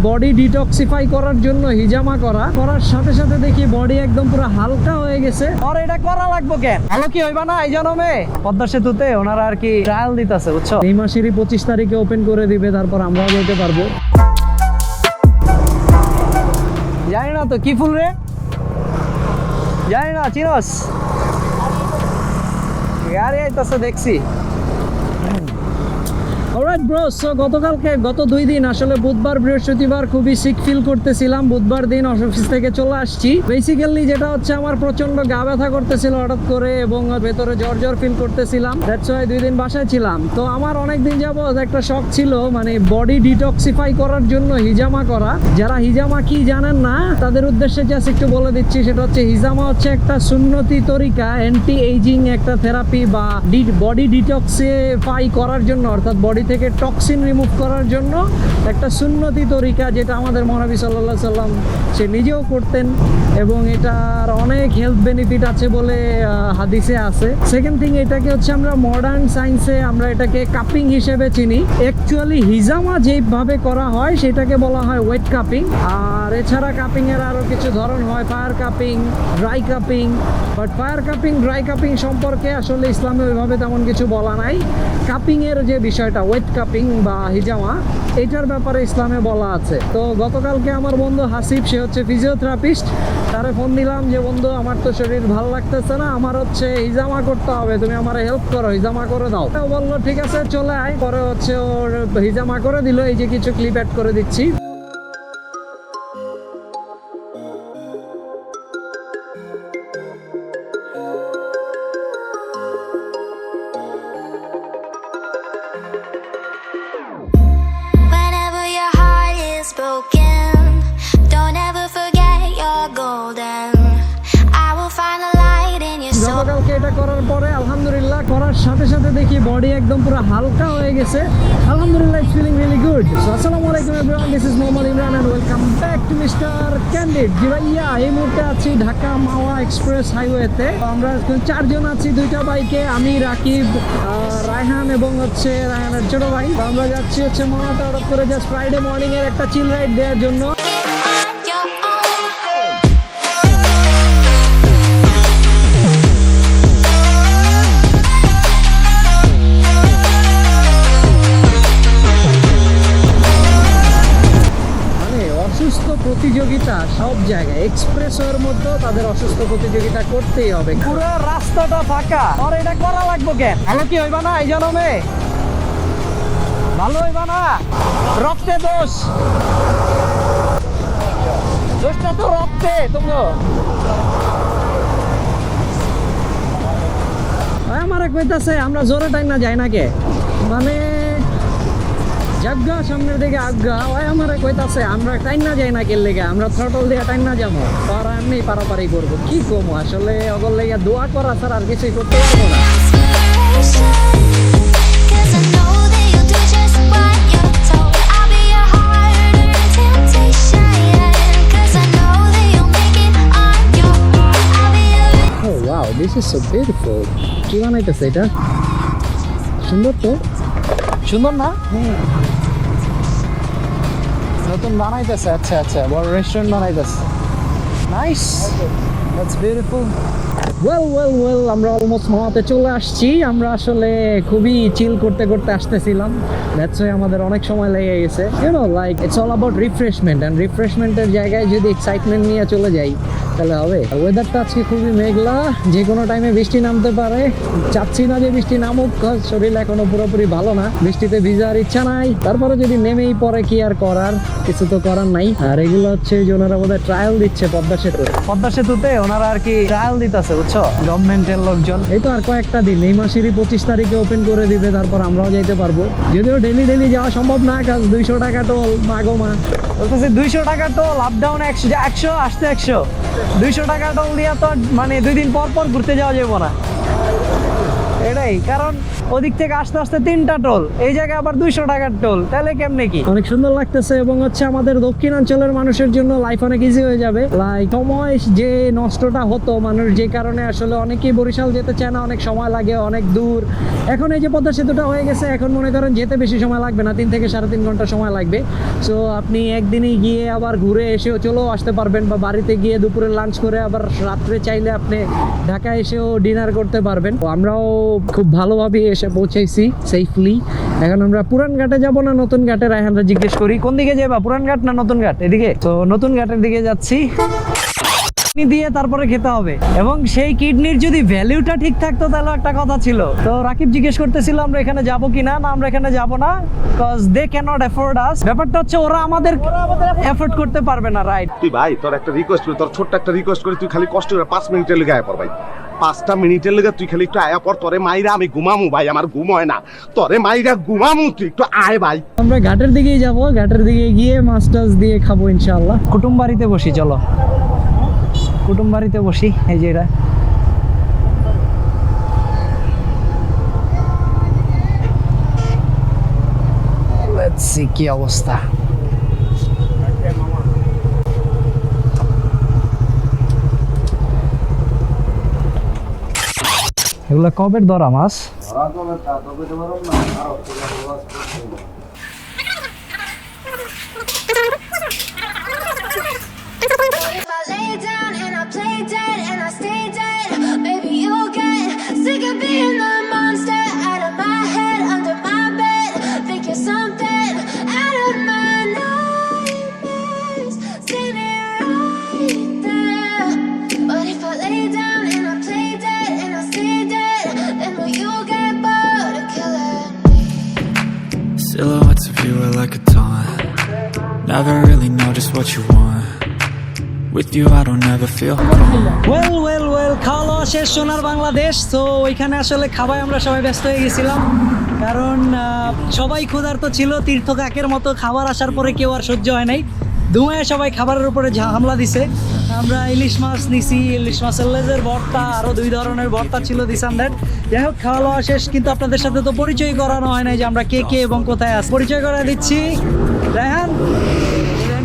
Body detoxify করার জন্য হিজামা করার সাথে সাথে দেখি বডি একদম পুরো হালকা হয়ে গেছে। আর এটা করা লাগবে কেন, ভালো কি হইবা না এই জন্মে? পদ্মা সেতুতে ওনারা আর কি ট্রায়াল দিতেছে, বুঝছো? এই মাসেরই 25 তারিখে ওপেন করে দিবে, তারপর আমরাও যেতে পারবো। জানি না তো কি ফুল রে, জানি না, চিনস? গাড়ি আইতাছে দেখছি। অলরাইট ব্রো, সো গত 2 দিন আসলে বুধবার বৃহস্পতিবার খুবই সিক ফিল করতেছিলাম। বুধবার দিন অফিস থেকে চলে আসছি। বেসিক্যালি যেটা হচ্ছে আমার প্রচন্ড গা ব্যথা করতেছিল হঠাৎ করে এবং ভেতরে জ্বর ফিল করতেছিলাম। দ্যাটস ওয়াই 2 দিন বাসায় ছিলাম। তো আমার অনেক দিন যাবত একটা শখ ছিল, মানে বডি ডিটক্সিফাই করার জন্য হিজামা করা। যারা হিজামা কি জানেন না তাদের উদ্দেশ্যে জাস্ট একটু বলে দিচ্ছি, সেটা হচ্ছে হিজামা হচ্ছে একটা সুন্নতি তরিকা, অ্যান্টি এইজিং একটা থেরাপি বা বডি ডিটক্সিফাই করার জন্য, অর্থাৎ বডি থেকে টক্সিন রিমুভ করার জন্য একটা সুন্নতি তরিকা, যেটা আমাদের মহানবী সাল্লাল্লাহু আলাইহি সাল্লাম সে নিজেও করতেন এবং এটার অনেক হেলথ বেনিফিট আছে বলে হাদিসে আছে। সেকেন্ড থিং, এটাকে হচ্ছে আমরা মডার্ন সায়েন্সে আমরা এটাকে কাপিং হিসেবে চিনি। অ্যাকচুয়ালি হিজামা যেভাবে করা হয় সেটাকে বলা হয় ওয়েট কাপিং। আর এছাড়া কাপিং এর আরো কিছু ধরন হয়, fire cupping, dry cupping. But fire cupping, dry cupping সম্পর্কে আসলে ইসলামে ওইভাবে তেমন কিছু বলা নাই। কাপিং এর যে বিষয়টা ওয়েট কাপিং বা হিজামা, এটার ব্যাপারে ইসলামে বলা আছে। তো গতকালকে আমার বন্ধু হাসিব, সে হচ্ছে ফিজিওথেরাপিস্ট, তারে ফোন দিলাম যে বন্ধু আমার তো শরীর ভালো লাগতেছে না, আমার হচ্ছে হিজামা করতে হবে, তুমি আমার হেল্প করো, হিজামা করে দাও। ও বললো ঠিক আছে চলে আয়। পরে হচ্ছে ওর হিজামা করে দিল। এই যে কিছু ক্লিপ অ্যাড করে দিচ্ছি। গতকালকে এটা করার পরে আলহামদুলিল্লাহ করার সাথে সাথে দেখি বডি একদম পুরো হালকা হয়ে গেছে। আলহামদুলিল্লাহ, it's feeling really good. So আসসালামু আলাইকুম everyone, this is Mohammad Imran and welcome back to mister Candid. জি ভাইয়া, এই মুহূর্তে আছি ঢাকা মাওয়া এক্সপ্রেস হাইওয়েতে। আমরা 4 জন আছি 2টা বাইকে, আমি, রাকিব, রায়হান এবং হচ্ছে রায়হানের ছোট ভাই। আমরা যাচ্ছি হচ্ছে মাওয়াতে হঠাৎ করে জাস্ট ফ্রাইডে মর্নিং এর একটা চিল রাইড দেওয়ার জন্য। অসুস্থ প্রতিযোগিতা সব জায়গায়, এক্সপ্রেসওয়ের মধ্যে তাদের অসুস্থ প্রতিযোগিতা করতেই হবে। পুরো রাস্তাটা ফাঁকা, আর এটা করা লাগবে কেন? ভালো কি হইবা না এই জন্মে? ভালো হইবা না? রক্তে দোষটা তো রক্তে। তোমরা আমারে কইতাছে আমরা জোরে টাইম না যাই না কে, মানে জাগা সামনের দিকে আজ্ঞা ওই আমারে কইতাছে আমরা টাইম না যাই না কে লেগে, আমরা থ্রটল দিয়ে টাইম না যাবো, আর এমনি পারাপারি করবো। কি কমো আসলে ওগর লেগে দোয়া করা ছাড়া আর কিছুই করতে পারবো না। Oh wow, this is so beautiful. কি বানাইতেছে এটা? সুন্দর তো, সুন্দর না? নতুন বানাইতেছে। আচ্ছা আচ্ছা, বড় রেস্টুরেন্ট বানাইতেছে। Nice, that's beautiful. ওয়েল আমরা অলমোস্ট মাওয়াতে চলে আসছি। আমরা আসলে খুবই চিল করতে আসতেছিলাম, দ্যাটস ওয়াই আমাদের অনেক সময় লেগে গেছে। You know, like it's all about refreshment, and রিফ্রেশমেন্টের জায়গায় যদি এক্সাইটমেন্ট নিয়ে চলে যাই তাহলে হবে। ওয়েদারটা আজকে খুবই মেঘলা, যে কোনো টাইমে বৃষ্টি নামতে পারে। চাচ্ছি না যে বৃষ্টি নামুক, শরীর এখনো পুরোপুরি ভালো না, বৃষ্টিতে ভিজার ইচ্ছা নাই। তারপরে যদি নেমেই পরে কি আর করার, কিছু তো করার নাই। আর এগুলো হচ্ছে যে ওনারা বোধহয় ট্রায়াল দিচ্ছে পদ্মা সেতুতে ওনারা আর কি ট্রায়াল দিতেছে, বুঝছো, গভর্নমেন্টের লোকজন। এই তো আর কয়েকটা দিন, এই মাসেরই 25 তারিখে ওপেন করে দিবে, তারপর আমরাও যাইতে পারবো। যদিও ডেলি যাওয়া সম্ভব না, কাজ 200 টাকা টোল, মাগোমা বলতেছে 200 টাকা টোল, আপ ডাউন 100 আসতে 100, 200 টাকা টোল দিয়া তো মানে 2 দিন পর ঘুরতে যাওয়া যাবো না। এটাই কারণ ওদিক থেকে আসতে আসতে 3টা টোল, এই জায়গায় আবার 200 টাকার টোল, তাহলে কেমনে কি? অনেক সুন্দর লাগতেছে এবং হচ্ছে আমাদের দক্ষিণাঞ্চলের মানুষের জন্য লাইফ অনেক ইজি হয়ে যাবে। লাইক সময় যে নষ্টটা হতো মানুষ, যে কারণে আসলে অনেকেই বরিশাল যেতে চায় না, অনেক সময় লাগে, অনেক দূর। এখন এই যে পদ্মা সেতুটা হয়ে গেছে, এখন মনে করেন যেতে বেশি সময় লাগবে না, 3 থেকে 3.5 ঘন্টা সময় লাগবে। সো আপনি একদিনই গিয়ে আবার ঘুরে এসেও চলেও আসতে পারবেন, বা বাড়িতে গিয়ে দুপুরে লাঞ্চ করে আবার রাত্রে চাইলে আপনি ঢাকা এসেও ডিনার করতে পারবেন। তো আমরাও খুব ভালোভাবে এসে পৌঁছাইছি সেফলি। এখন আমরা পুরান ঘাটে যাব না নতুন ঘাটে, রায়হানরা জিজ্ঞেস করি কোন দিকে যাবা, পুরান ঘাট না নতুন ঘাট? এদিকে। তো নতুন ঘাটের দিকে যাচ্ছি, দিয়ে তারপরে খেতে হবে। এবং সেই কিডনির যদি ভ্যালুটা ঠিক থাকতো তাহলে একটা কথা ছিল। তো রাকিব জিজ্ঞেস করতেছিল আমরা এখানে যাব কিনা, না আমরা এখানে যাব না, কজ দে ক্যানট অ্যাফোর্ড আস। ব্যাপারটা হচ্ছে ওরা আমাদের এফোর্ড করতে পারবে না, রাইট? তুই ভাই তোর একটা রিকোয়েস্ট করি, তোর ছোট্ট একটা রিকোয়েস্ট করি, তুই খালি কষ্ট করে 5 মিনিটের লেগে আয় পর ভাই। 5টা মিনিটের লেগে তুই খালি একটু আয়া পর, তোরে মাইরা আমি ঘুমামু ভাই, আমার ঘুম হয় না, তোরে মাইরা ঘুমামু, তুই একটু আয় ভাই। আমরা ঘাটের দিকেই যাব, ঘাটের দিকে গিয়ে মাছ টাছ দিয়ে খাবো ইনশাআল্লাহ। কুটুম বাড়িতে বসি, চলো কুটুম বাড়িতে বসি। এই যে এটা লেটস সি কি অবস্থা। এগুলা কবের ধরা মাছ? Silhouettes of you are like a taunt. Never really know just what you want. With you I don't ever feel calm. Well খাওয়া শেষ সোনার বাংলাদেশ। তো ওইখানে আসলে খাবায় আমরা সবাই ব্যস্ত হয়ে গেছিলাম, কারণ সবাই ক্ষুধার্ত ছিল। তীর্থ কাকের মতো খাবার আসার পরে কেউ আর সহ্য হয় নাই, ধুমায় সবাই খাবারের উপরে হামলা দিছে। আমরা ইলিশ মাছ নিছি, ইলিশ মাছের লেজের ভর্তা, আরো 2 ধরনের ভর্তা ছিল দিস অ্যান্ড দ্যাট। যাই হোক, খাওয়া দাওয়া শেষ, কিন্তু আপনাদের সাথে তো পরিচয় করানো হয় নাই যে আমরা কে কে এবং কোথায় আছি। পরিচয় করে দিচ্ছি। রায়হান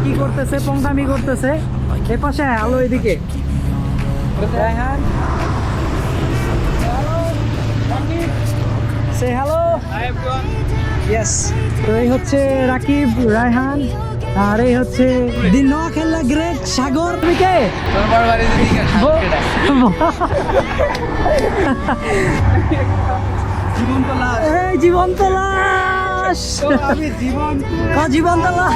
কি করতেছে? পঙ্কামি করতেছে। এ পাশে আলো, এদিকে রায়হান। সে হ্যালো। ইয়েস। তো এই হচ্ছে রাকিব, রায়হান, আর এই হচ্ছে দি নোয়াখালী গ্রেট সাগর। তুমি কে? জীবন্ত লাশ। জীবন্ত লাশ।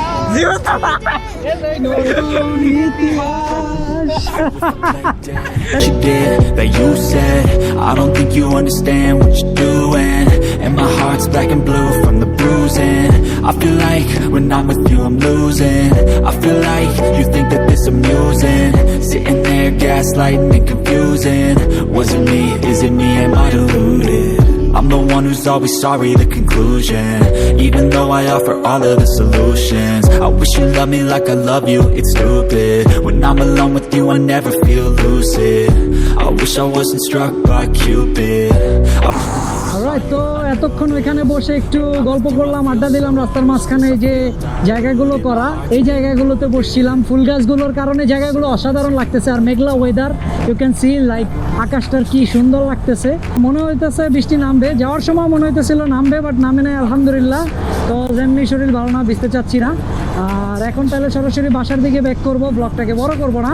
You did, that you said, I don't think you understand what you're doing. And my heart's black and blue from the bruising. I feel like when I'm with you I'm losing. I feel like you think that this amusing. Sitting there gaslighting and confusing. Was it me? Is it me? Am I deluded? I'm the one who's always sorry, the conclusion. Even though I offer all of the solutions, I wish you loved me like I love you, it's stupid. When I'm alone with you I never feel lucid. I wish I wasn't struck by Cupid. Alright, তো এতক্ষণ এখানে বসে একটু গল্প করলাম, আড্ডা দিলাম রাস্তার মাঝখানে। যে জায়গাগুলো করা, এই জায়গাগুলোতে বসছিলাম। ফুল গাছগুলোর কারণে জায়গাগুলো অসাধারণ লাগতেছে, আর মেঘলা weather, you can see like আকাশটার কি সুন্দর লাগতেছে। মনে হইতেছে বৃষ্টি নামবে, যাওয়ার সময় মনে হইতেছিল নামবে, বাট নামে নাই আলহামদুলিল্লাহ। তো যেমনি শরীর ভালো না, ভিজতে চাচ্ছি না। আর এখন তাহলে সরাসরি বাসার দিকে ব্যাক করবো, ব্লগটাকে বড় করব না,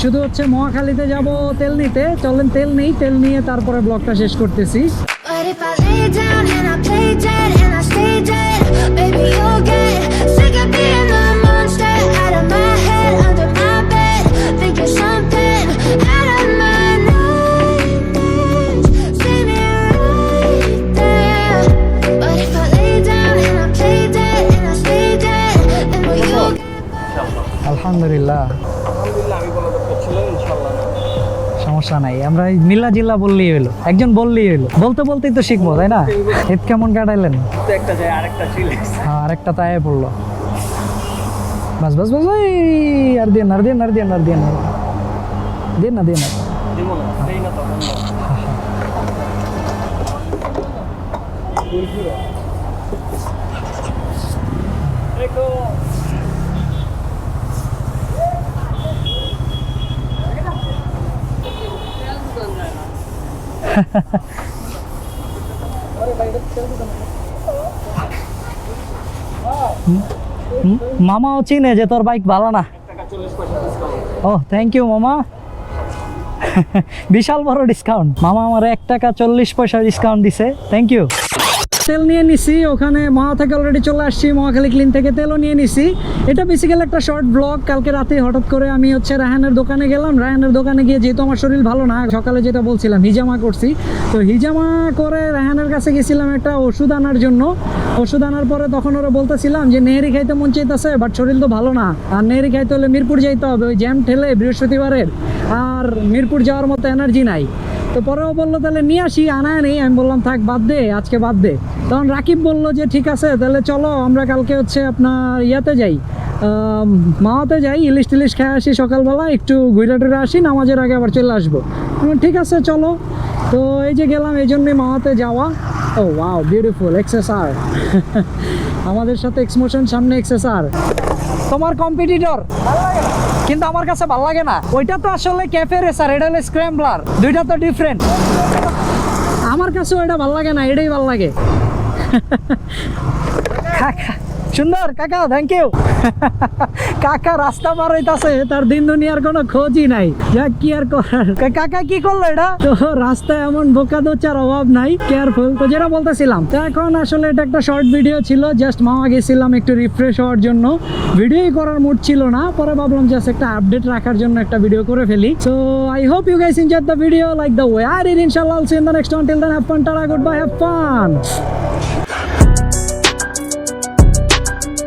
শুধু হচ্ছে মহাখালীতে যাব তেল নিতে। চলেন তেল নেই, তেল নিয়ে তারপরে ব্লগটা শেষ করতেছি। But if I lay down and I play dead and I stay dead, baby you'll get sick of being the monster out of my head, under my bed, thinking something out of my nightmares, see me right there. But if I lay down and I play dead and I stay dead, then will you আলহামদুলিল্লাহ। সমস্যা নাই, আমরা মিল্লা জিল্লা বললেই হলো, একজন বললেই হলো, বলতে বলতেই তো শিখবো, তাই না? ঈদ কেমন কাটাইলেন? হ্যাঁ, আরেকটা তাই পড়লো। বাস বাস বাস, আর দিয়ে না, দিয়ে না, দিয়ে না, দিয়ে না, দিয়ে না, দিয়ে না। মামাও চিনে যে তোর বাইক ভালো না। ও থ্যাংক ইউ মামা। বিশাল বড় ডিসকাউন্ট। মামা আমার 1 টাকা 40 পয়সা ডিসকাউন্ট দিছে, থ্যাংক ইউ। তেল নিয়ে নিছি, ওখানে মাওয়া থেকে অলরেডি চলে আসছি, মহাখালী ক্লিন থেকে তেলও নিয়ে নিছি। এটা বেসিক্যালি একটা শর্ট ব্লগ। কালকে রাতে হঠাৎ করে আমি হচ্ছে রায়হানের দোকানে গেলাম। রায়হানের দোকানে গিয়ে যেহেতু আমার শরীর ভালো না, সকালে যেটা বলছিলাম হিজামা করছি, তো হিজামা করে রায়হানের কাছে গেছিলাম একটা ওষুধ আনার জন্য। ওষুধ আনার পরে তখন ওরা বলতেছিলাম যে নেহেরি খাইতে মন চাইতেছে, বাট শরীর তো ভালো না, আর নেহেরি খাইতে হলে মিরপুর যাইতে হবে, ওই জ্যাম ঠেলে বৃহস্পতিবারের, আর মিরপুর যাওয়ার মতো এনার্জি নাই। তো পরেও বললো তাহলে নিয়ে আসি, আনায় নেই। আমি বললাম থাক বাদ দে, আজকে বাদ দে। তখন রাকিব বললো যে ঠিক আছে তাহলে চলো আমরা কালকে হচ্ছে আপনার ইয়াতে যাই, মাওয়াতে যাই, ইলিশ টিলিশ খেয়ে আসি সকালবেলা, একটু ঘুরে টুরে আসি, নামাজের আগে আবার চলে আসবো। ঠিক আছে চলো। তো এই যে গেলাম, এই জন্যই মাওয়াতে যাওয়া। ও ওয়াও বিউটিফুল এক্সএসআর। আমাদের সাথে এক্সমোশন, সামনে এক্সএসআর। তোমার কম্পিটিটর কিন্তু আমার কাছে ভালো লাগে না। ওইটা তো আসলে ক্যাফে রেসার, এটা হলো স্ক্র্যাম্বলার, দুইটা তো ডিফারেন্ট। আমার কাছে ওইটা ভালো লাগে না, এটাই ভালো লাগে। সুন্দর কাকা, থ্যাংক ইউ। কাকা রাস্তা পার হইতাছে, তার দিন দুনিয়ার কোনো খোঁজই নাই, যা কি আর করার। কাকা কি করলো এটা? তো রাস্তায় এমন বোকা দোচার অভাব নাই, কেয়ারফুল। তো যেটা বলতেছিলাম, তো এখন আসলে এটা একটা শর্ট ভিডিও ছিল, জাস্ট মাওয়া গেছিলাম একটু রিফ্রেশ হওয়ার জন্য, ভিডিওই করার মুড ছিল না। পরে ভাবলাম জাস্ট একটা আপডেট রাখার জন্য একটা ভিডিও করে ফেলি। So I hope you guys enjoyed the video like the way I did. ইনশাআল্লাহ, I'll see you in the next one. Till then, have fun, tara, goodbye, have fun.